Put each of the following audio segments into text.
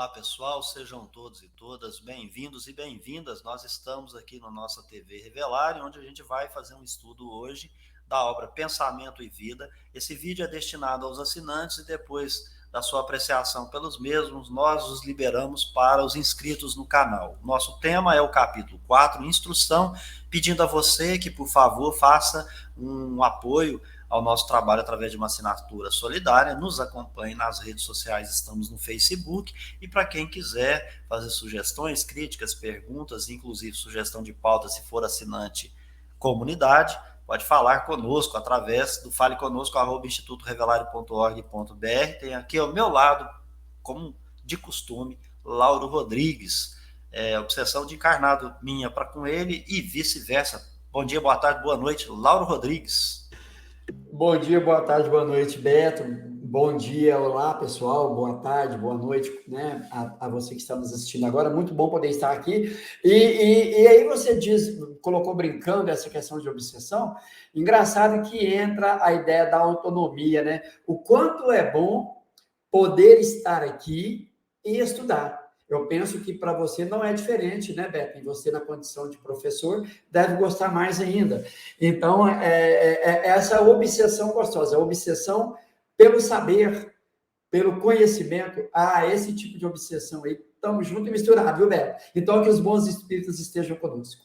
Olá pessoal, sejam todos e todas bem-vindos e bem-vindas. Nós estamos aqui na nossa TV Revelar, onde a gente vai fazer um estudo hoje da obra Pensamento e Vida. Esse vídeo é destinado aos assinantes e depois da sua apreciação pelos mesmos, nós os liberamos para os inscritos no canal. Nosso tema é o capítulo 4, Instrução, pedindo a você que, por favor, faça um apoio ao nosso trabalho através de uma assinatura solidária, nos acompanhe nas redes sociais, estamos no Facebook, e para quem quiser fazer sugestões, críticas, perguntas, inclusive sugestão de pauta, se for assinante comunidade, pode falar conosco através do faleconosco@institutorevelario.org.br. Tem aqui ao meu lado, como de costume, Lauro Rodrigues, obsessão de encarnado minha para com ele e vice-versa. Bom dia, boa tarde, boa noite, Lauro Rodrigues. Bom dia, boa tarde, boa noite, Beto. Bom dia, olá, pessoal. Boa tarde, boa noite, né? A você que está nos assistindo agora. Muito bom poder estar aqui. E aí você colocou brincando essa questão de obsessão. Engraçado que entra a ideia da autonomia, né? O quanto é bom poder estar aqui e estudar. Eu penso que para você não é diferente, né, Beto? E você, na condição de professor, deve gostar mais ainda. Então, essa obsessão gostosa, a obsessão pelo saber, pelo conhecimento, esse tipo de obsessão aí, estamos juntos e misturados, viu, Beto? Então, que os bons espíritos estejam conosco.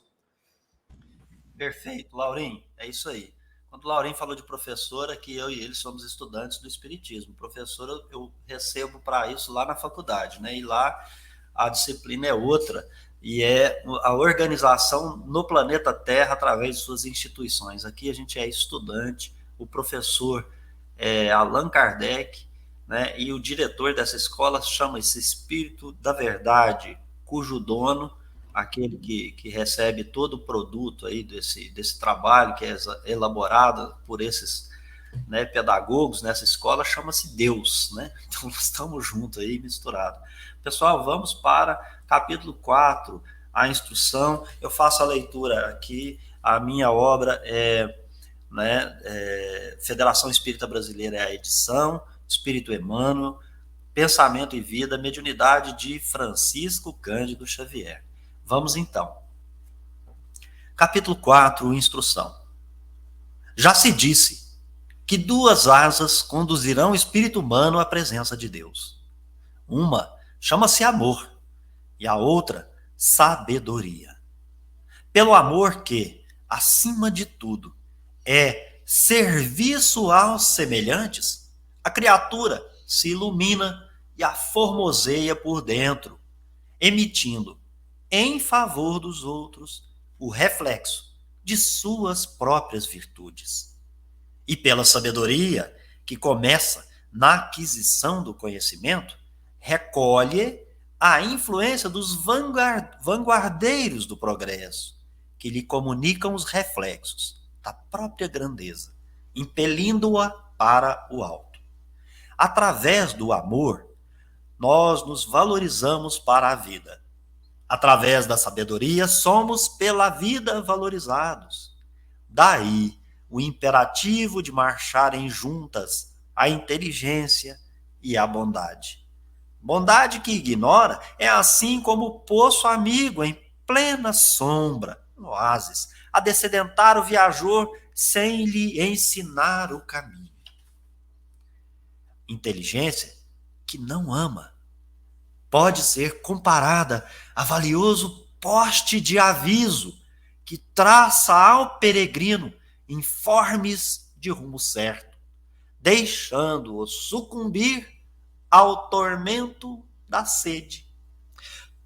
Perfeito, Laurinho, é isso aí. Quando o Laurinho falou de professora, que eu e ele somos estudantes do Espiritismo. Professora, eu recebo para isso lá na faculdade, né? E lá a disciplina é outra, e é a organização no planeta Terra através de suas instituições. Aqui a gente é estudante, o professor é Allan Kardec, né, e o diretor dessa escola chama-se Espírito da Verdade, cujo dono, aquele que recebe todo o produto aí desse trabalho que é elaborado por esses, né, pedagogos nessa escola, chama-se Deus, né? Então nós estamos juntos aí, misturados. Pessoal, vamos para capítulo 4, a instrução. Eu faço a leitura aqui, a minha obra Federação Espírita Brasileira é a edição, Espírito Emmanuel, Pensamento e Vida, Mediunidade de Francisco Cândido Xavier. Vamos então. Capítulo 4, instrução. Já se disse que duas asas conduzirão o espírito humano à presença de Deus. Uma chama-se amor e a outra sabedoria. Pelo amor que, acima de tudo, é serviço aos semelhantes, a criatura se ilumina e aformoseia por dentro, emitindo, em favor dos outros, o reflexo de suas próprias virtudes. E pela sabedoria, que começa na aquisição do conhecimento, recolhe a influência dos vanguardeiros do progresso, que lhe comunicam os reflexos da própria grandeza, impelindo-a para o alto. Através do amor, nós nos valorizamos para a vida. Através da sabedoria, somos pela vida valorizados. Daí o imperativo de marcharem juntas a inteligência e a bondade. Bondade que ignora é assim como o poço amigo em plena sombra, no oásis, a descedentar o viajor sem lhe ensinar o caminho. Inteligência que não ama pode ser comparada a valioso poste de aviso que traça ao peregrino informes de rumo certo, deixando-o sucumbir ao tormento da sede.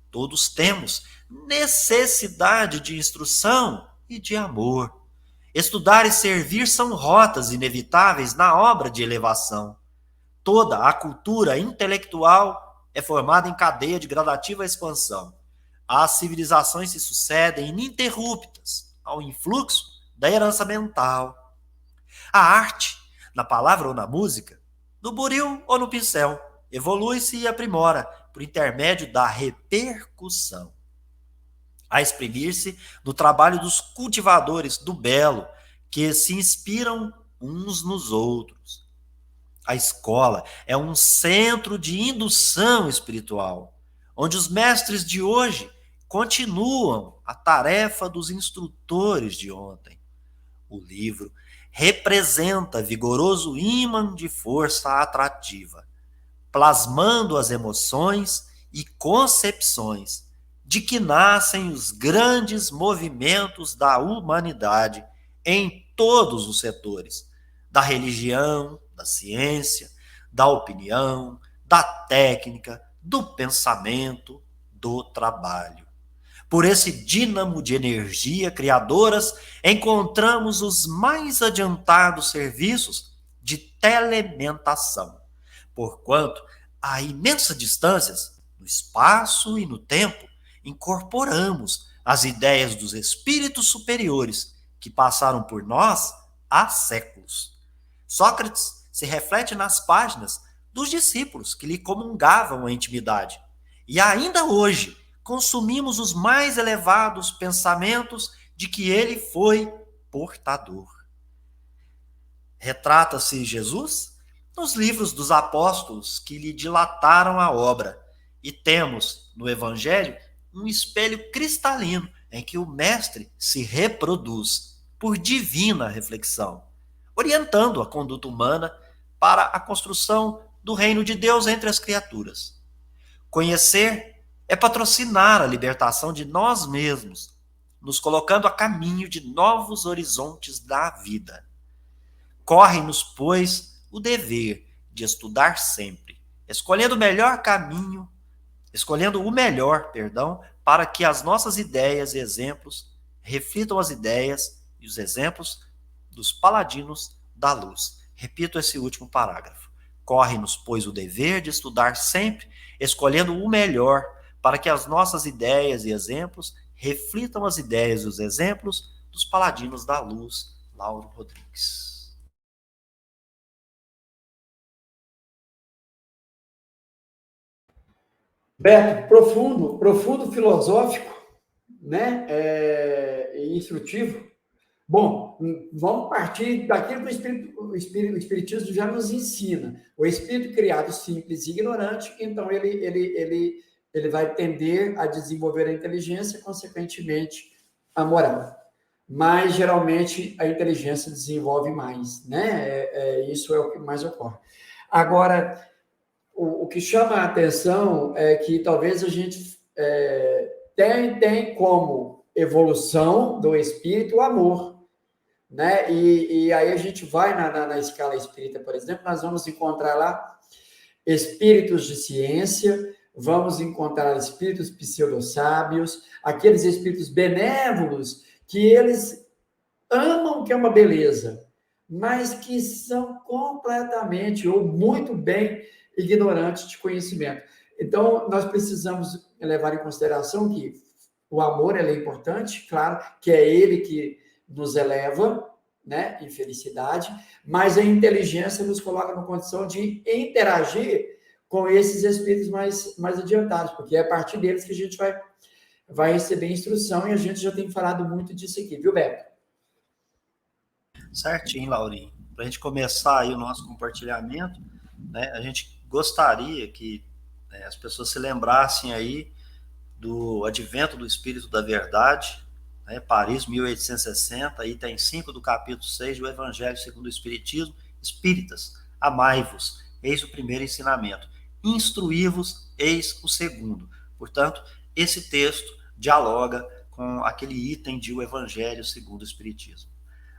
Todos temos necessidade de instrução e de amor. Estudar e servir são rotas inevitáveis na obra de elevação. Toda a cultura intelectual é formada em cadeia de gradativa expansão. As civilizações se sucedem ininterruptas ao influxo da herança mental. A arte, na palavra ou na música, no buril ou no pincel, evolui-se e aprimora por intermédio da repercussão, a exprimir-se no trabalho dos cultivadores do belo, que se inspiram uns nos outros. A escola é um centro de indução espiritual, onde os mestres de hoje continuam a tarefa dos instrutores de ontem. O livro representa vigoroso ímã de força atrativa, plasmando as emoções e concepções de que nascem os grandes movimentos da humanidade em todos os setores, da religião, da ciência, da opinião, da técnica, do pensamento, do trabalho. Por esse dínamo de energia criadoras, encontramos os mais adiantados serviços de telementação, porquanto, a imensas distâncias, no espaço e no tempo, incorporamos as ideias dos espíritos superiores que passaram por nós há séculos. Sócrates se reflete nas páginas dos discípulos que lhe comungavam a intimidade. E ainda hoje consumimos os mais elevados pensamentos de que ele foi portador. Retrata-se Jesus nos livros dos apóstolos que lhe dilataram a obra, e temos no Evangelho um espelho cristalino em que o Mestre se reproduz por divina reflexão, orientando a conduta humana para a construção do reino de Deus entre as criaturas. Conhecer é patrocinar a libertação de nós mesmos, nos colocando a caminho de novos horizontes da vida. Corre-nos, pois, o dever de estudar sempre, escolhendo o melhor, para que as nossas ideias e exemplos reflitam as ideias e os exemplos dos paladinos da luz. Repito esse último parágrafo. Corre-nos, pois, o dever de estudar sempre, escolhendo o melhor, para que as nossas ideias e exemplos reflitam as ideias e os exemplos dos paladinos da luz. Lauro Rodrigues. Beto, profundo filosófico, né? E instrutivo. Bom, vamos partir daquilo que o Espiritismo já nos ensina. O espírito criado simples e ignorante, então ele vai tender a desenvolver a inteligência, consequentemente, a moral. Mas, geralmente, a inteligência desenvolve mais, né? Isso é o que mais ocorre. Agora, o que chama a atenção é que talvez a gente tem como evolução do espírito o amor, né? E aí a gente vai na escala espírita, por exemplo, nós vamos encontrar lá espíritos de ciência, vamos encontrar espíritos pseudo-sábios, aqueles espíritos benévolos que eles amam, que é uma beleza, mas que são completamente ou muito bem ignorantes de conhecimento. Então, nós precisamos levar em consideração que o amor é importante, claro, que é ele que nos eleva, né, em felicidade, mas a inteligência nos coloca na condição de interagir com esses espíritos mais adiantados, porque é a partir deles que a gente vai receber instrução, e a gente já tem falado muito disso aqui, viu, Beto? Certinho, Laurinho. Para a gente começar aí o nosso compartilhamento, né, a gente gostaria que as pessoas se lembrassem aí do advento do Espírito da Verdade, né, Paris, 1860, item 5 do capítulo 6 do Evangelho segundo o Espiritismo. Espíritas, amai-vos, eis o primeiro ensinamento. Instruí-vos, eis o segundo. Portanto, esse texto dialoga com aquele item de o Evangelho segundo o Espiritismo.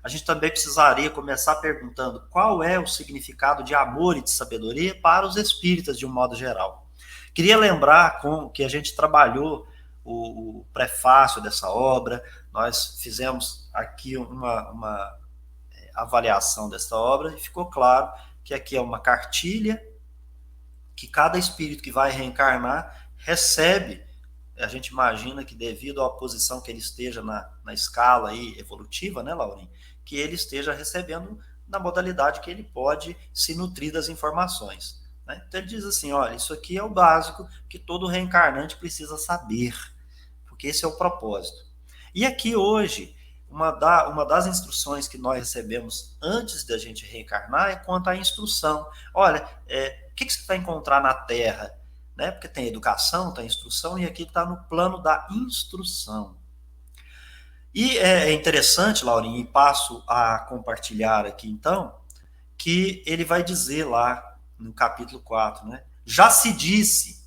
A gente também precisaria começar perguntando qual é o significado de amor e de sabedoria para os espíritas de um modo geral. Queria lembrar que a gente trabalhou o prefácio dessa obra, nós fizemos aqui uma avaliação dessa obra e ficou claro que aqui é uma cartilha que cada espírito que vai reencarnar recebe. A gente imagina que devido à posição que ele esteja na escala aí evolutiva, né, Laurinho, que ele esteja recebendo na modalidade que ele pode se nutrir das informações, né? Então ele diz assim, olha, isso aqui é o básico que todo reencarnante precisa saber, porque esse é o propósito. E aqui hoje, uma das instruções que nós recebemos antes da gente reencarnar é quanto à instrução. Olha, o que você vai encontrar na Terra? né? Porque tem educação, tem instrução, e aqui está no plano da instrução. E é interessante, Laurinha, e passo a compartilhar aqui então, que ele vai dizer lá no capítulo 4, né? Já se disse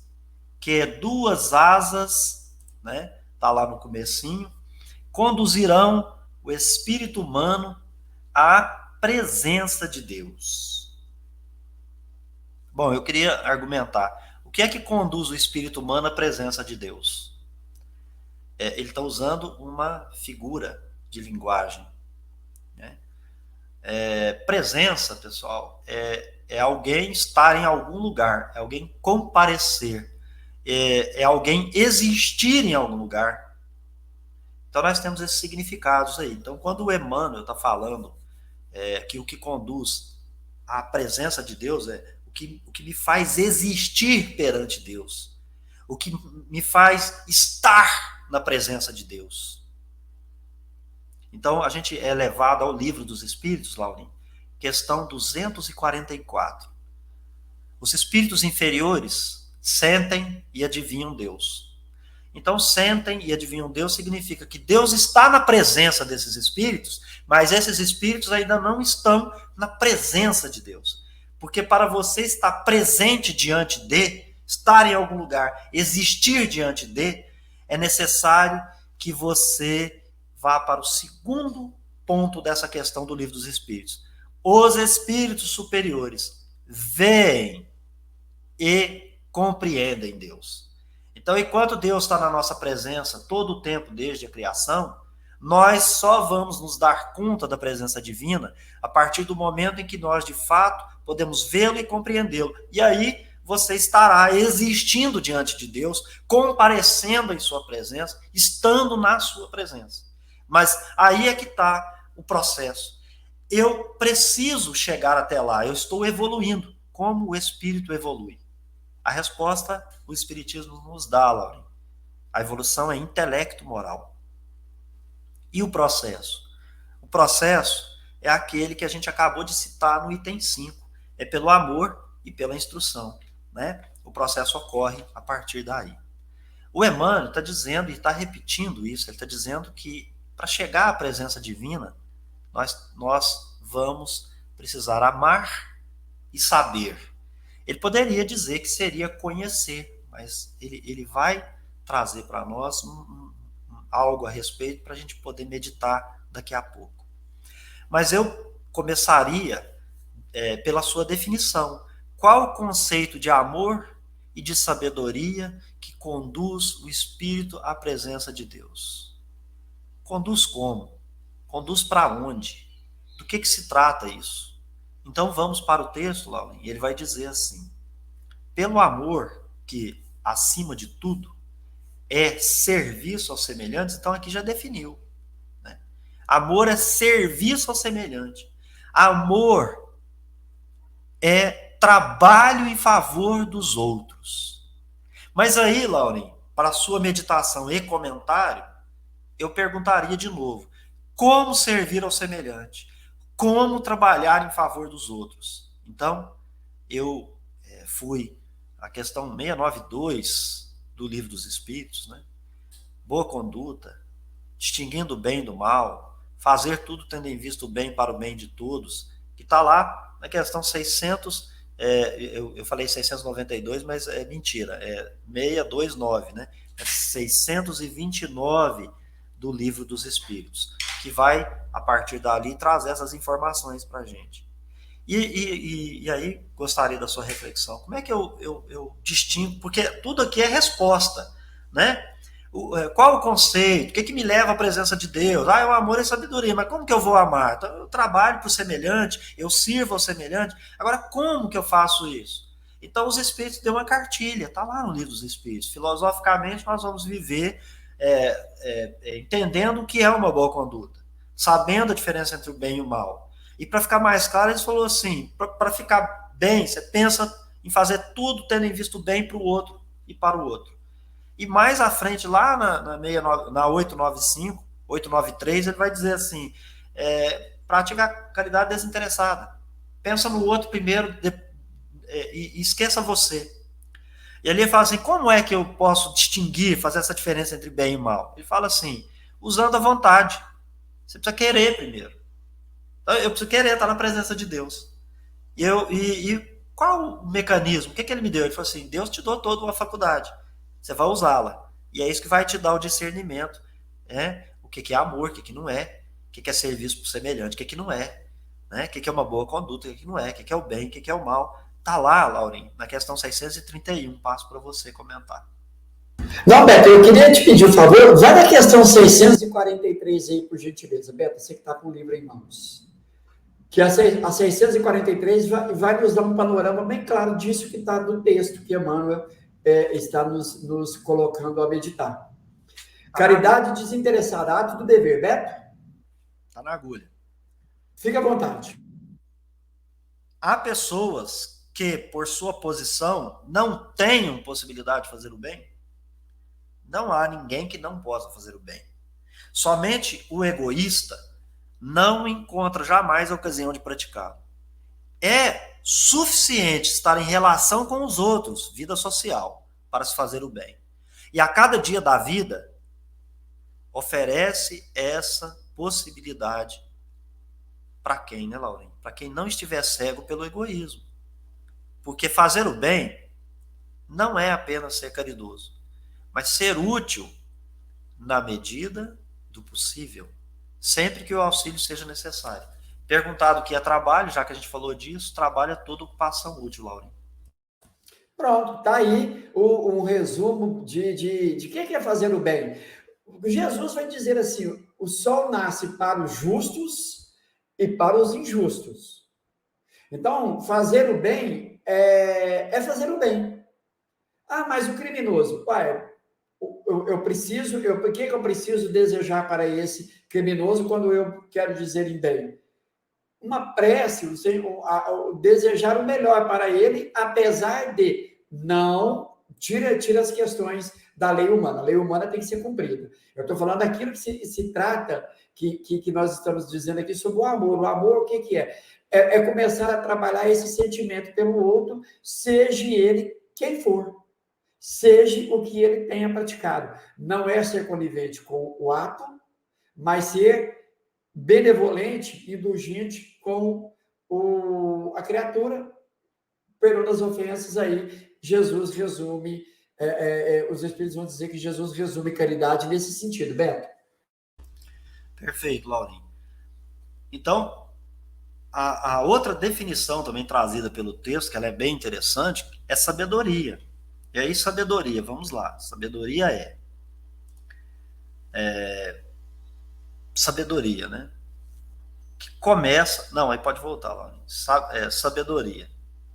que duas asas, né? Tá lá no comecinho, conduzirão o espírito humano à presença de Deus. Bom, eu queria argumentar. O que é que conduz o espírito humano à presença de Deus? Ele está usando uma figura de linguagem, né? Presença, pessoal, é alguém estar em algum lugar, é alguém comparecer, é alguém existir em algum lugar. Então nós temos esses significados aí. Então quando o Emmanuel está falando que o que conduz à presença de Deus é o que me faz existir perante Deus, o que me faz estar na presença de Deus. Então a gente é levado ao Livro dos Espíritos, Laurinho, questão 244. Os espíritos inferiores sentem e adivinham Deus. Então, sentem e adivinham Deus significa que Deus está na presença desses espíritos, mas esses espíritos ainda não estão na presença de Deus. Porque para você estar presente diante de, estar em algum lugar, existir diante de, é necessário que você vá para o segundo ponto dessa questão do Livro dos Espíritos. Os espíritos superiores veem e compreendem Deus. Então, enquanto Deus está na nossa presença todo o tempo desde a criação, nós só vamos nos dar conta da presença divina a partir do momento em que nós, de fato, podemos vê-lo e compreendê-lo. E aí você estará existindo diante de Deus, comparecendo em sua presença, estando na sua presença. Mas aí é que está o processo. Eu preciso chegar até lá, eu estou evoluindo. Como o espírito evolui? A resposta o Espiritismo nos dá, Laurinho. A evolução é intelecto-moral. E o processo? O processo é aquele que a gente acabou de citar no item 5. É pelo amor e pela instrução, né? O processo ocorre a partir daí. O Emmanuel está dizendo, e está repetindo isso, ele está dizendo que para chegar à presença divina, nós vamos precisar amar e saber. Ele poderia dizer que seria conhecer, mas ele vai trazer para nós algo a respeito para a gente poder meditar daqui a pouco. Mas eu começaria pela sua definição. Qual o conceito de amor e de sabedoria que conduz o espírito à presença de Deus? Conduz como? Conduz para onde? Do que se trata isso? Então vamos para o texto, Laurinha, e ele vai dizer assim: pelo amor que, acima de tudo, é serviço aos semelhantes, então aqui já definiu, né? Amor é serviço ao semelhante. Amor é trabalho em favor dos outros. Mas aí, Laurinha, para a sua meditação e comentário, eu perguntaria de novo: como servir ao semelhante? Como trabalhar em favor dos outros? Então, eu fui à questão 692 do Livro dos Espíritos, né? Boa conduta, distinguindo o bem do mal, fazer tudo tendo em vista o bem para o bem de todos, que está lá na questão 600, eu falei 692, mas é mentira, é 629, né? É 629 do Livro dos Espíritos, que vai, a partir dali, trazer essas informações para a gente. E aí, gostaria da sua reflexão. Como é que eu distingo? Porque tudo aqui é resposta, né? Qual o conceito? O que me leva à presença de Deus? É o amor e a sabedoria. Mas como que eu vou amar? Então, eu trabalho para o semelhante, eu sirvo ao semelhante. Agora, como que eu faço isso? Então, os Espíritos deu uma cartilha, está lá no Livro dos Espíritos. Filosoficamente, nós vamos viver entendendo o que é uma boa conduta, sabendo a diferença entre o bem e o mal. E para ficar mais claro, eles falou assim: para ficar bem, você pensa em fazer tudo tendo em vista o bem para o outro e para o outro. E mais à frente, lá na 895, 893, ele vai dizer assim: pratica a caridade desinteressada. Pensa no outro primeiro e esqueça você. E ali ele fala assim, como é que eu posso distinguir, fazer essa diferença entre bem e mal? Ele fala assim, usando a vontade. Você precisa querer primeiro. Então, eu preciso querer estar na presença de Deus. E qual o mecanismo? O que ele me deu? Ele falou assim, Deus te deu toda uma faculdade. Você vai usá-la. E é isso que vai te dar o discernimento. Né? O que é amor, o que não é. O que é serviço para o semelhante, o que não é. Né? O que é uma boa conduta, o que não é. O que é o bem, o que é o mal. Está lá, Laurinho, na questão 631. Passo para você comentar. Não, Beto, eu queria te pedir um favor. Vai na questão 643 aí, por gentileza. Beto, você que está com o livro em mãos. Que a 643 vai nos dar um panorama bem claro disso que está no texto que Emmanuel está nos colocando a meditar. Caridade desinteressada, ato do dever. Beto? Está na agulha. Fica à vontade. Há pessoas que, por sua posição, não tenham possibilidade de fazer o bem? Não há ninguém que não possa fazer o bem. Somente o egoísta não encontra jamais a ocasião de praticá-lo. É suficiente estar em relação com os outros, vida social, para se fazer o bem. E a cada dia da vida, oferece essa possibilidade para quem, né, Laurinho? Para quem não estiver cego pelo egoísmo. Porque fazer o bem não é apenas ser caridoso, mas ser útil na medida do possível, sempre que o auxílio seja necessário. Perguntado o que é trabalho, já que a gente falou disso, trabalho é toda ocupação útil, Laurinho. Pronto, tá aí um resumo de que é fazer o bem. Jesus vai dizer assim, o sol nasce para os justos e para os injustos. Então, fazer o bem é fazer o bem. Ah, mas o criminoso, pai, eu preciso, por que eu preciso desejar para esse criminoso quando eu quero dizer em bem? Uma prece, desejar o melhor para ele, apesar de não tira as questões da lei humana. A lei humana tem que ser cumprida. Eu estou falando daquilo que se trata, que nós estamos dizendo aqui sobre o amor. O amor, o que é? É começar a trabalhar esse sentimento pelo outro, seja ele quem for. Seja o que ele tenha praticado. Não é ser conivente com o ato, mas ser benevolente, indulgente com a criatura. Perdoando as ofensas, aí Jesus resume, os Espíritos vão dizer que Jesus resume caridade nesse sentido. Beto? Perfeito, Laurinho. Então, a outra definição também trazida pelo texto, que ela é bem interessante, é sabedoria. E aí, sabedoria, vamos lá. Sabedoria sabedoria, né? Que começa... Não, aí pode voltar lá. Sabedoria.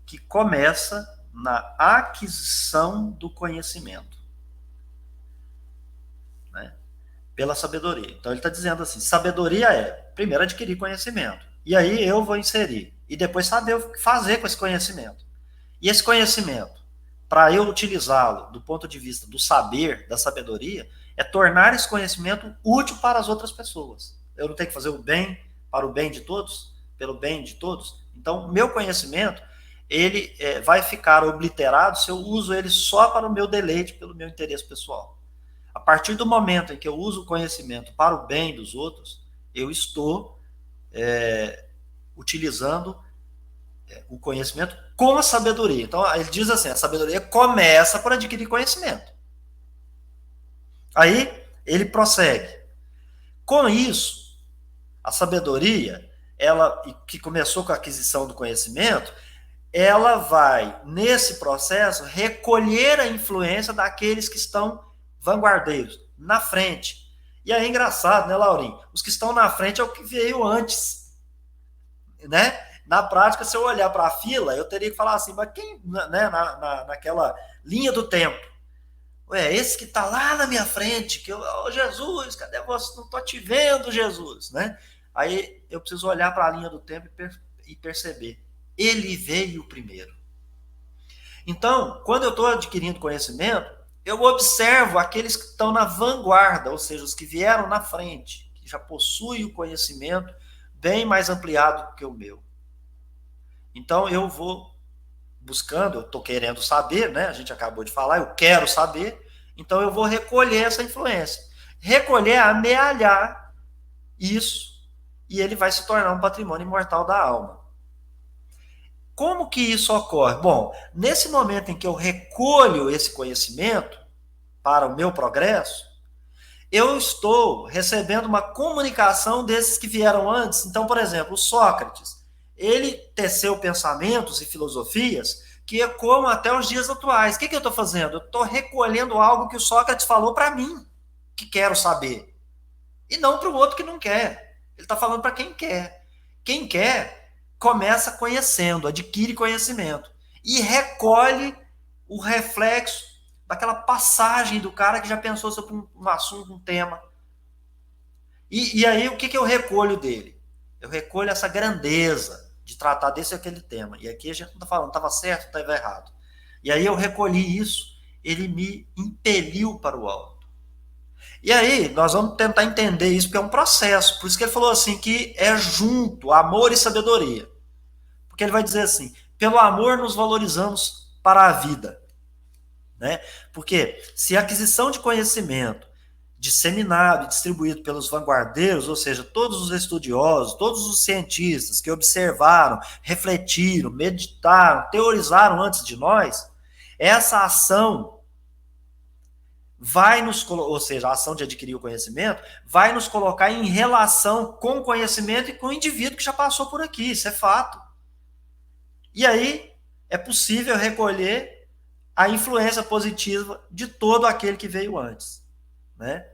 Que começa na aquisição do conhecimento. Né? Pela sabedoria. Então, ele está dizendo assim, sabedoria primeiro, adquirir conhecimento. E aí, eu vou inserir. E depois, saber o que fazer com esse conhecimento. E esse conhecimento, para eu utilizá-lo do ponto de vista do saber, da sabedoria, é tornar esse conhecimento útil para as outras pessoas. Eu não tenho que fazer o bem para o bem de todos, pelo bem de todos. Então, meu conhecimento, ele vai ficar obliterado se eu uso ele só para o meu deleite, pelo meu interesse pessoal. A partir do momento em que eu uso o conhecimento para o bem dos outros, eu estou utilizando o conhecimento com a sabedoria. Então, ele diz assim, a sabedoria começa por adquirir conhecimento. Aí, ele prossegue. Com isso, a sabedoria, ela que começou com a aquisição do conhecimento, ela vai, nesse processo, recolher a influência daqueles que estão vanguardeiros, na frente. E aí é engraçado, né, Laurinho? Os que estão na frente é o que veio antes, né? Na prática, se eu olhar para a fila, eu teria que falar assim, mas quem, né, naquela linha do tempo? Ué, esse que está lá na minha frente, que Jesus, cadê você? Não estou te vendo, Jesus, né? Aí eu preciso olhar para a linha do tempo e perceber. Ele veio primeiro. Então, quando eu estou adquirindo conhecimento, eu observo aqueles que estão na vanguarda, ou seja, os que vieram na frente, que já possuem o conhecimento bem mais ampliado do que o meu. Então, eu vou buscando, eu estou querendo saber, né? A gente acabou de falar, eu quero saber, então eu vou recolher essa influência. Recolher é amealhar isso, e ele vai se tornar um patrimônio imortal da alma. Como que isso ocorre? Bom, nesse momento em que eu recolho esse conhecimento para o meu progresso, eu estou recebendo uma comunicação desses que vieram antes. Então, por exemplo, o Sócrates, ele teceu pensamentos e filosofias que ecoam até os dias atuais. O que eu estou fazendo? Eu estou recolhendo algo que o Sócrates falou para mim, que quero saber, e não para o outro que não quer. Ele está falando para quem quer. Quem quer começa conhecendo, adquire conhecimento e recolhe o reflexo daquela passagem do cara que já pensou sobre um assunto, um tema. E aí, o que eu recolho dele? Eu recolho essa grandeza de tratar desse ou aquele tema. E aqui a gente não está falando, estava certo, estava errado. E aí eu recolhi isso, ele me impeliu para o alto. E aí, nós vamos tentar entender isso, porque é um processo. Por isso que ele falou assim, que é junto, amor e sabedoria. Porque ele vai dizer assim, pelo amor nos valorizamos para a vida. Né? Porque se a aquisição de conhecimento disseminado e distribuído pelos vanguardeiros, ou seja, todos os estudiosos, todos os cientistas que observaram, refletiram, meditaram, teorizaram antes de nós, essa ação vai nos, ou seja, a ação de adquirir o conhecimento, vai nos colocar em relação com o conhecimento e com o indivíduo que já passou por aqui, isso é fato. E aí é possível recolher a influência positiva de todo aquele que veio antes, né?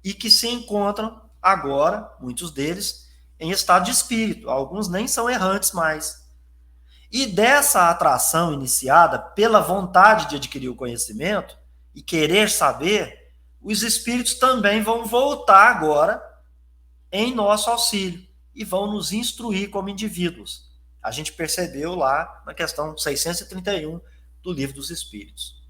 E que se encontram agora, muitos deles, em estado de espírito. Alguns nem são errantes mais. E dessa atração iniciada pela vontade de adquirir o conhecimento e querer saber, os espíritos também vão voltar agora em nosso auxílio e vão nos instruir como indivíduos. A gente percebeu lá na questão 631 do Livro dos Espíritos.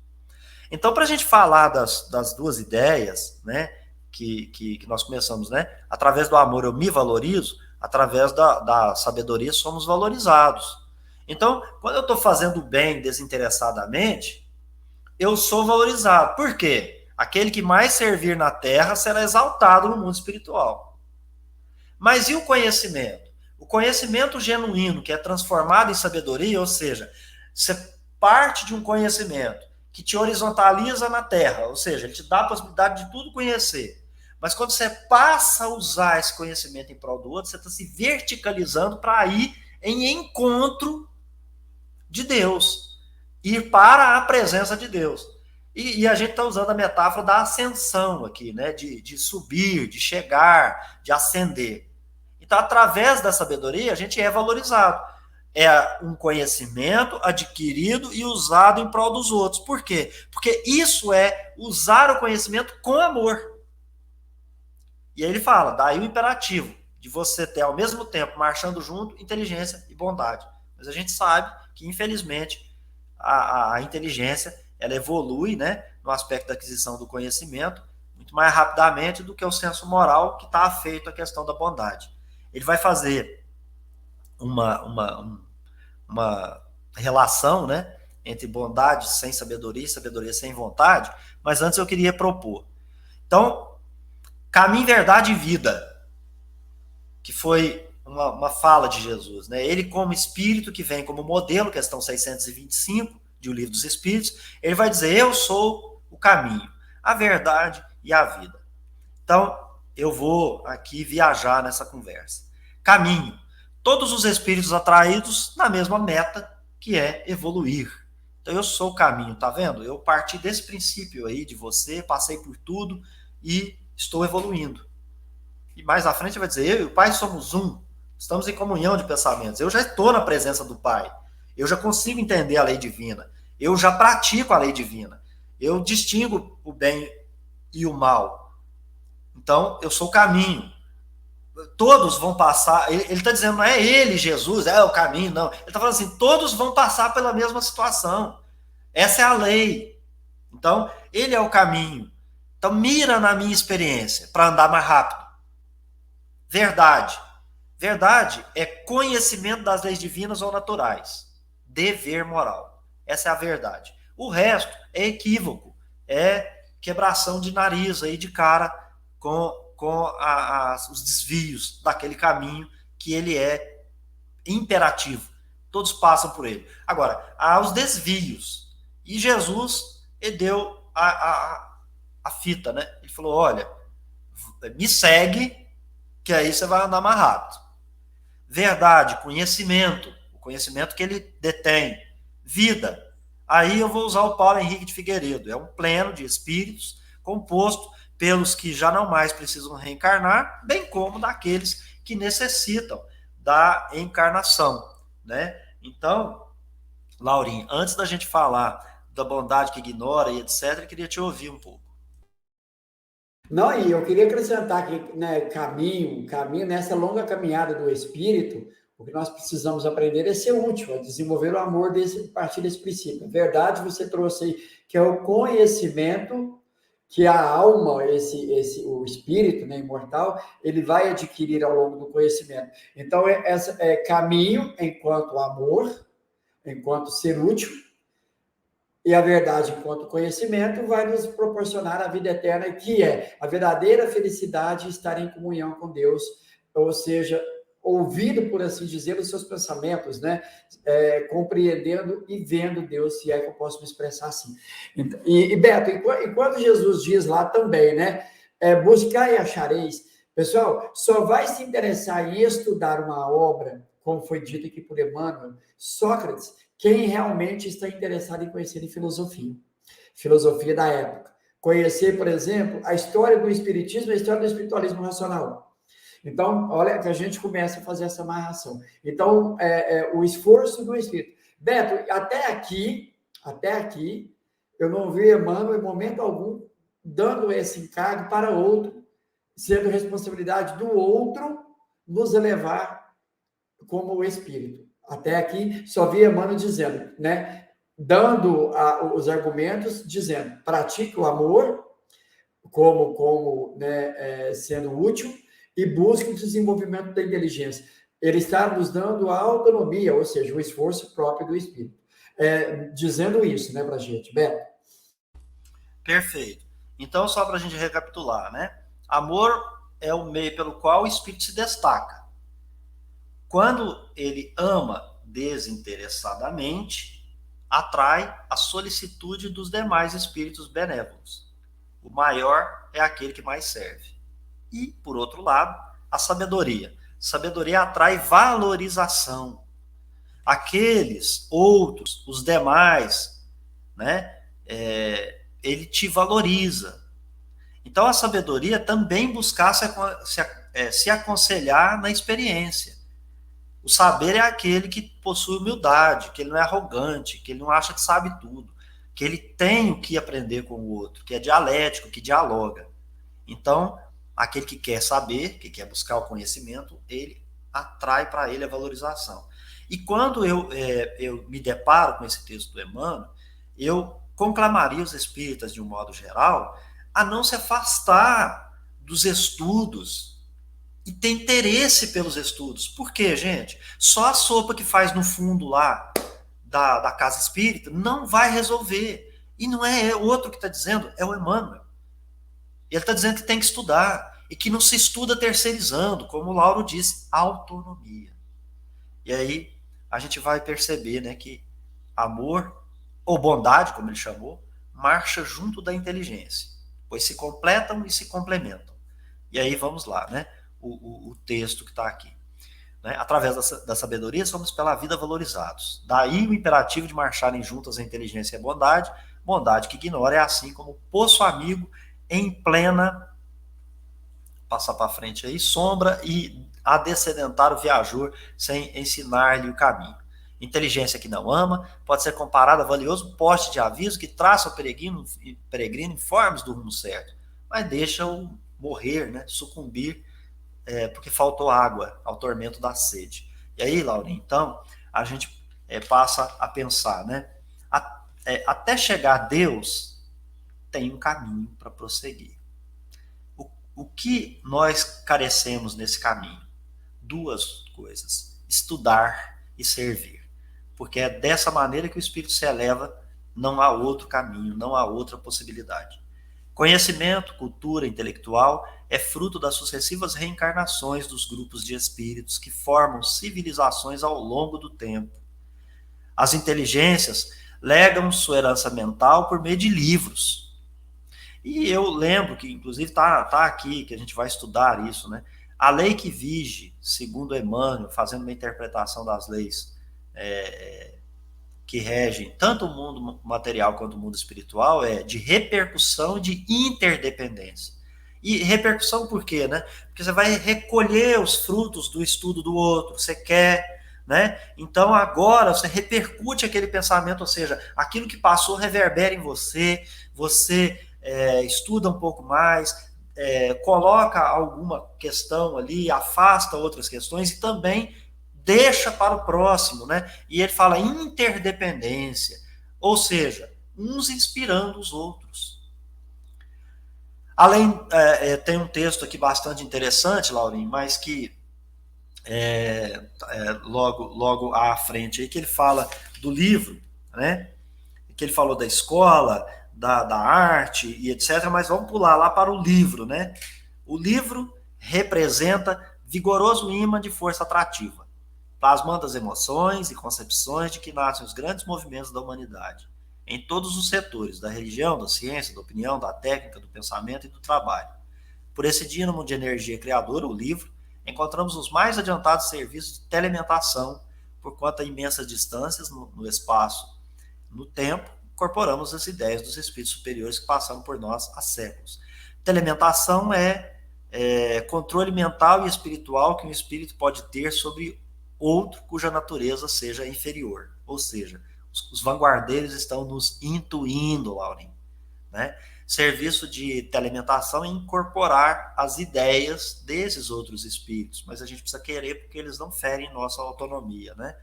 Então, para a gente falar das duas ideias, né, que nós começamos, né, através do amor eu me valorizo, através da sabedoria somos valorizados. Então, quando eu estou fazendo o bem desinteressadamente, eu sou valorizado. Por quê? Aquele que mais servir na terra será exaltado no mundo espiritual. Mas e o conhecimento? O conhecimento genuíno, que é transformado em sabedoria, ou seja, você parte de um conhecimento que te horizontaliza na terra, ou seja, ele te dá a possibilidade de tudo conhecer. Mas quando você passa a usar esse conhecimento em prol do outro, você está se verticalizando para ir em encontro de Deus, ir para a presença de Deus. E a gente está usando a metáfora da ascensão aqui, né? De subir, de chegar, de ascender. Então, através da sabedoria, a gente é valorizado. É um conhecimento adquirido e usado em prol dos outros. Por quê? Porque isso é usar o conhecimento com amor. E aí ele fala, daí o imperativo de você ter ao mesmo tempo, marchando junto, inteligência e bondade. Mas a gente sabe que, infelizmente, a inteligência ela evolui, né, no aspecto da aquisição do conhecimento muito mais rapidamente do que o senso moral que está afeito à questão da bondade. Ele vai fazer uma relação, né, entre bondade sem sabedoria e sabedoria sem vontade, mas antes eu queria propor. Então, caminho, verdade e vida, que foi uma fala de Jesus, né? Ele como espírito que vem como modelo, questão 625 de O Livro dos Espíritos, ele vai dizer, eu sou o caminho, a verdade e a vida. Então, eu vou aqui viajar nessa conversa. Caminho. Todos os espíritos atraídos na mesma meta, que é evoluir. Então, eu sou o caminho, tá vendo? Eu parti desse princípio aí de você, passei por tudo e estou evoluindo. E mais à frente vai dizer, eu e o Pai somos um. Estamos em comunhão de pensamentos. Eu já estou na presença do Pai. Eu já consigo entender a lei divina. Eu já pratico a lei divina. Eu distingo o bem e o mal. Então, eu sou o caminho. Todos vão passar. Ele está dizendo, não é ele, Jesus, é o caminho, não. Ele está falando assim, todos vão passar pela mesma situação. Essa é a lei. Então, ele é o caminho. Então, mira na minha experiência para andar mais rápido. Verdade. Verdade é conhecimento das leis divinas ou naturais. dever moral. Essa é a verdade. O resto é equívoco, é quebração de nariz aí de cara com os desvios daquele caminho que ele é imperativo. Todos passam por ele. Agora, há os desvios. E Jesus, ele deu a fita, né? Ele falou, olha, me segue, que aí você vai andar mais rápido. Verdade, conhecimento, o conhecimento que ele detém. Vida. Aí eu vou usar o Paulo Henrique de Figueiredo. É um pleno de espíritos composto pelos que já não mais precisam reencarnar, bem como daqueles que necessitam da encarnação, né? Então, Laurinha, antes da gente falar da bondade que ignora e etc., eu queria te ouvir um pouco. Não, e eu queria acrescentar que, né, caminho, nessa longa caminhada do espírito, o que nós precisamos aprender é ser útil, é desenvolver o amor a partir desse princípio. A verdade, você trouxe aí, que é o conhecimento que a alma, o espírito, né, imortal, ele vai adquirir ao longo do conhecimento. Então, caminho enquanto amor, enquanto ser útil, e a verdade, enquanto conhecimento, vai nos proporcionar a vida eterna, que é a verdadeira felicidade de estar em comunhão com Deus, ou seja, ouvindo, por assim dizer, os seus pensamentos, né? Compreendendo e vendo Deus, se é que eu posso me expressar assim. E Beto, enquanto Jesus diz lá também, né? Buscar e achareis. Pessoal, só vai se interessar em estudar uma obra, como foi dito aqui por Emmanuel, Sócrates, quem realmente está interessado em conhecer filosofia da época. Conhecer, por exemplo, a história do espiritismo e a história do espiritualismo racional. Então, olha que a gente começa a fazer essa amarração. Então, o esforço do espírito. Beto, até aqui, eu não vi Emmanuel em momento algum dando esse encargo para outro, sendo responsabilidade do outro nos elevar como o espírito. Até aqui, só vi Emmanuel dizendo, né? Dando os argumentos, dizendo, pratique o amor como né, sendo útil e busque o desenvolvimento da inteligência. Ele está nos dando a autonomia, ou seja, o esforço próprio do espírito. Dizendo isso, né, para a gente, Beto? Perfeito. Então, só para a gente recapitular, né? Amor é o meio pelo qual o espírito se destaca. Quando ele ama desinteressadamente, atrai a solicitude dos demais espíritos benévolos. O maior é aquele que mais serve. E, por outro lado, a sabedoria. Sabedoria atrai valorização. Aqueles outros, os demais, né? Ele te valoriza. Então, a sabedoria também buscar se aconselhar na experiência. O saber é aquele que possui humildade, que ele não é arrogante, que ele não acha que sabe tudo, que ele tem o que aprender com o outro, que é dialético, que dialoga. Então, aquele que quer saber, que quer buscar o conhecimento, ele atrai para ele a valorização. E quando eu me deparo com esse texto do Emmanuel, eu conclamaria os espíritas, de um modo geral, a não se afastar dos estudos e ter interesse pelos estudos. Por quê, gente? Só a sopa que faz no fundo lá da casa espírita não vai resolver. E não é outro que está dizendo, é o Emmanuel. Ele está dizendo que tem que estudar e que não se estuda terceirizando, como o Lauro disse, autonomia. E aí a gente vai perceber, né, que amor, ou bondade, como ele chamou, marcha junto da inteligência, pois se completam e se complementam. E aí vamos lá, né? O texto que está aqui. Né? Através da sabedoria, somos pela vida valorizados. Daí o imperativo de marcharem juntas a inteligência e a bondade. Bondade que ignora é assim como poço amigo em plena, passar para frente aí, sombra e a descedentar o viajor sem ensinar-lhe o caminho. Inteligência que não ama pode ser comparada a valioso poste de aviso que traça o peregrino informes do rumo certo, mas deixa-o morrer, né, sucumbir, porque faltou água ao tormento da sede. E aí, Laurinha, então, a gente passa a pensar, né? Até chegar a Deus, tem um caminho para prosseguir. O que nós carecemos nesse caminho? Duas coisas: estudar e servir. porque é dessa maneira que o espírito se eleva, não há outro caminho, não há outra possibilidade. Conhecimento, cultura intelectual é fruto das sucessivas reencarnações dos grupos de espíritos que formam civilizações ao longo do tempo. As inteligências legam sua herança mental por meio de livros. E eu lembro que, inclusive, tá aqui, que a gente vai estudar isso, né? A lei que vige, segundo Emmanuel, fazendo uma interpretação das leis que regem tanto o mundo material quanto o mundo espiritual, é de repercussão e de interdependência. E repercussão por quê, né? Porque você vai recolher os frutos do estudo do outro, você quer, né? Então agora você repercute aquele pensamento, ou seja, aquilo que passou reverbera em você, você estuda um pouco mais, coloca alguma questão ali, afasta outras questões e também deixa para o próximo, né? E ele fala interdependência, ou seja, uns inspirando os outros. Além, tem um texto aqui bastante interessante, Laurinho, mas que logo à frente aí, que ele fala do livro, né? Que ele falou da escola, da arte e etc., mas vamos pular lá para o livro, né? O livro representa vigoroso imã de força atrativa, plasmando as emoções e concepções de que nascem os grandes movimentos da humanidade, em todos os setores, da religião, da ciência, da opinião, da técnica, do pensamento e do trabalho. Por esse dínamo de energia criadora, o livro, encontramos os mais adiantados serviços de telementação, porquanto a imensas distâncias no espaço, no tempo, incorporamos as ideias dos espíritos superiores que passaram por nós há séculos. Telementação é controle mental e espiritual que um espírito pode ter sobre outro cuja natureza seja inferior. Ou seja, os vanguardeiros estão nos intuindo, Laurinho, né? Serviço de telementação é incorporar as ideias desses outros espíritos, mas a gente precisa querer porque eles não ferem nossa autonomia, né?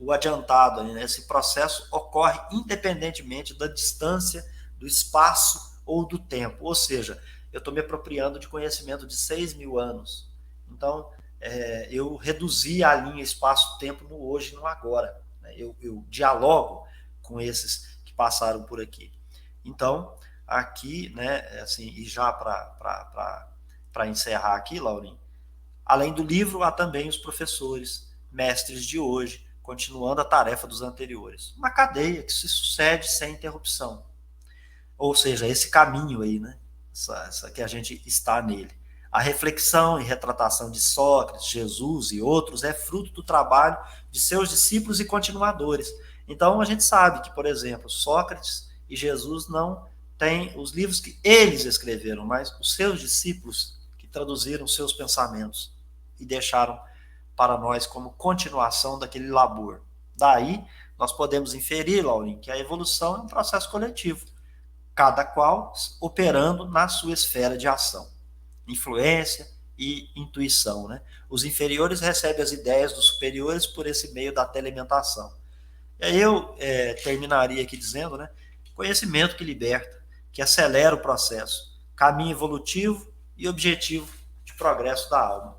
O adiantado, né? Esse processo ocorre independentemente da distância, do espaço ou do tempo, ou seja, eu estou me apropriando de conhecimento de 6.000 anos, então eu reduzi a linha espaço-tempo no hoje e no agora, né? Eu dialogo com esses que passaram por aqui. Então, aqui, né, assim, e já para encerrar aqui, Laurinho, além do livro, há também os professores, mestres de hoje, continuando a tarefa dos anteriores. Uma cadeia que se sucede sem interrupção. Ou seja, esse caminho aí, né, essa que a gente está nele. A reflexão e retratação de Sócrates, Jesus e outros é fruto do trabalho de seus discípulos e continuadores. Então, a gente sabe que, por exemplo, Sócrates e Jesus não têm os livros que eles escreveram, mas os seus discípulos que traduziram seus pensamentos e deixaram para nós como continuação daquele labor. Daí, nós podemos inferir, Laurinho, que a evolução é um processo coletivo, cada qual operando na sua esfera de ação, influência e intuição, né? Os inferiores recebem as ideias dos superiores por esse meio da telementação. E aí eu terminaria aqui dizendo, né? Conhecimento que liberta, que acelera o processo, caminho evolutivo e objetivo de progresso da alma.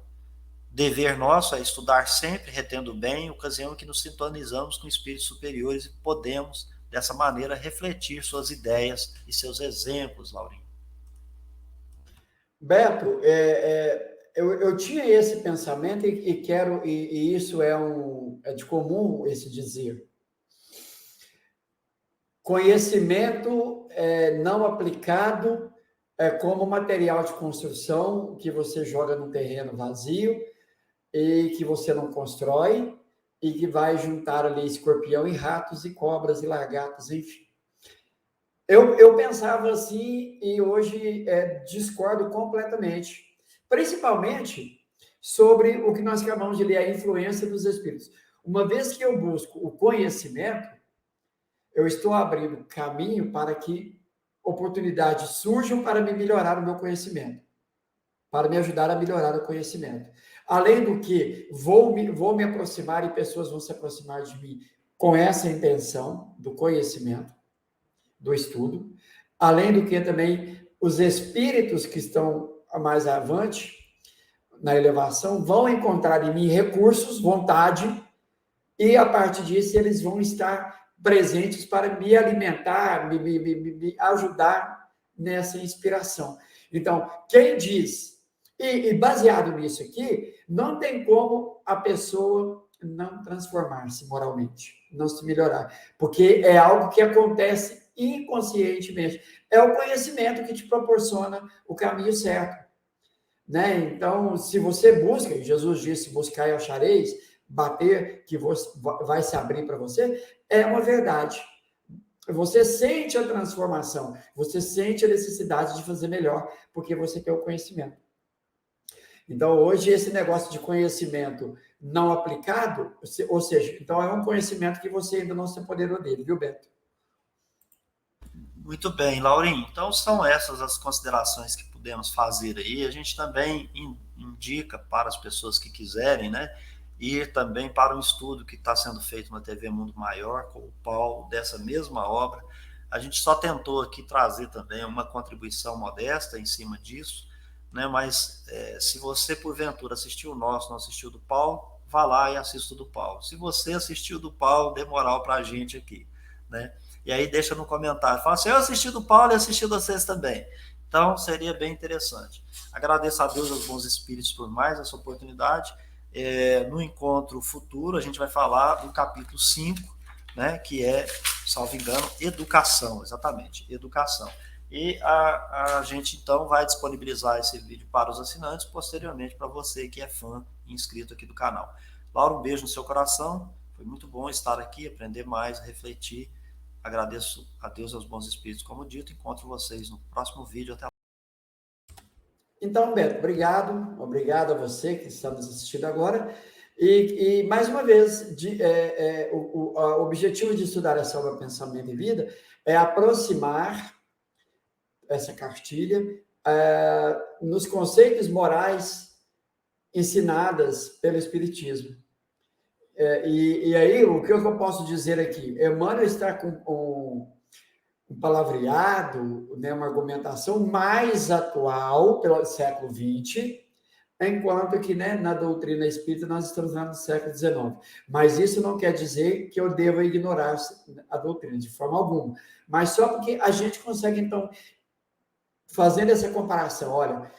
Dever nosso é estudar sempre, retendo bem, ocasião em que nos sintonizamos com espíritos superiores e podemos, dessa maneira, refletir suas ideias e seus exemplos, Laurinho. Beto, eu tinha esse pensamento e quero, e isso é de comum esse dizer. Conhecimento não aplicado como material de construção que você joga num terreno vazio e que você não constrói e que vai juntar ali escorpião e ratos e cobras e lagartos, enfim. Eu pensava assim e hoje discordo completamente, principalmente sobre o que nós acabamos de ler, a influência dos espíritos. Uma vez que eu busco o conhecimento, eu estou abrindo caminho para que oportunidades surjam para me melhorar o meu conhecimento, para me ajudar a melhorar o conhecimento. Além do que, vou me aproximar e pessoas vão se aproximar de mim com essa intenção do conhecimento, do estudo. Além do que também os espíritos que estão mais avante na elevação vão encontrar em mim recursos, vontade e a partir disso eles vão estar presentes para me alimentar, me ajudar nessa inspiração. Então, quem diz, e baseado nisso aqui, não tem como a pessoa não transformar-se moralmente, não se melhorar, porque é algo que acontece inconscientemente. É o conhecimento que te proporciona o caminho certo, né? Então, se você busca, Jesus disse, buscar e achareis, bater, que vai se abrir para você, é uma verdade. Você sente a transformação, você sente a necessidade de fazer melhor, porque você quer o conhecimento. Então, hoje, esse negócio de conhecimento não aplicado, ou seja, então é um conhecimento que você ainda não se apoderou dele, viu, Beto? Muito bem, Laurinho. Então, são essas as considerações que podemos fazer aí. A gente também indica para as pessoas que quiserem, né, ir também para um estudo que está sendo feito na TV Mundo Maior, com o Paulo, dessa mesma obra. A gente só tentou aqui trazer também uma contribuição modesta em cima disso, né, mas se você, porventura, assistiu o nosso, não assistiu do Paulo, vá lá e assista o do Paulo. Se você assistiu do Paulo, dê moral para a gente aqui, né? E aí deixa no comentário, fala assim, eu assisti do Paulo e assisti vocês também. Então, seria bem interessante. Agradeço a Deus, aos bons espíritos, por mais essa oportunidade. No encontro futuro, a gente vai falar do capítulo 5, né, que é, salvo engano, educação, exatamente, educação. E a gente, então, vai disponibilizar esse vídeo para os assinantes, posteriormente para você que é fã e inscrito aqui do canal. Laura, um beijo no seu coração. Foi muito bom estar aqui, aprender mais, refletir. Agradeço a Deus e aos bons espíritos, como dito. Encontro vocês no próximo vídeo. Até lá. Então, Beto, obrigado a você que está nos assistindo agora. E mais uma vez, o objetivo de estudar essa obra Pensamento e Vida é aproximar essa cartilha nos conceitos morais ensinadas pelo Espiritismo. E aí, o que eu posso dizer aqui? Emmanuel está com um palavreado, né, uma argumentação mais atual, pelo século XX, enquanto que, né, na doutrina espírita nós estamos no século XIX. Mas isso não quer dizer que eu deva ignorar a doutrina, de forma alguma. Mas só porque a gente consegue, então, fazendo essa comparação, olha,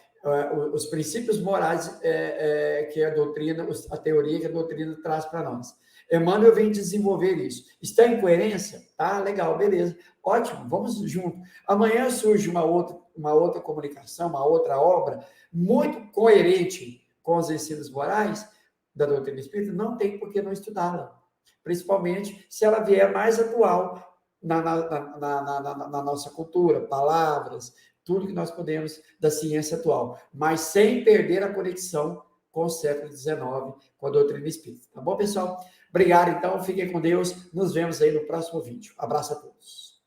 os princípios morais que a doutrina, a teoria que a doutrina traz para nós. Emmanuel vem desenvolver isso. Está em coerência? Tá, legal, beleza. Ótimo, vamos junto. Amanhã surge uma outra comunicação, uma outra obra, muito coerente com os ensinos morais da doutrina espírita, não tem por que não estudá-la. Principalmente se ela vier mais atual na nossa cultura, palavras, tudo que nós podemos da ciência atual, mas sem perder a conexão com o século XIX, com a doutrina espírita. Tá bom, pessoal? Obrigado, então. Fiquem com Deus. Nos vemos aí no próximo vídeo. Abraço a todos.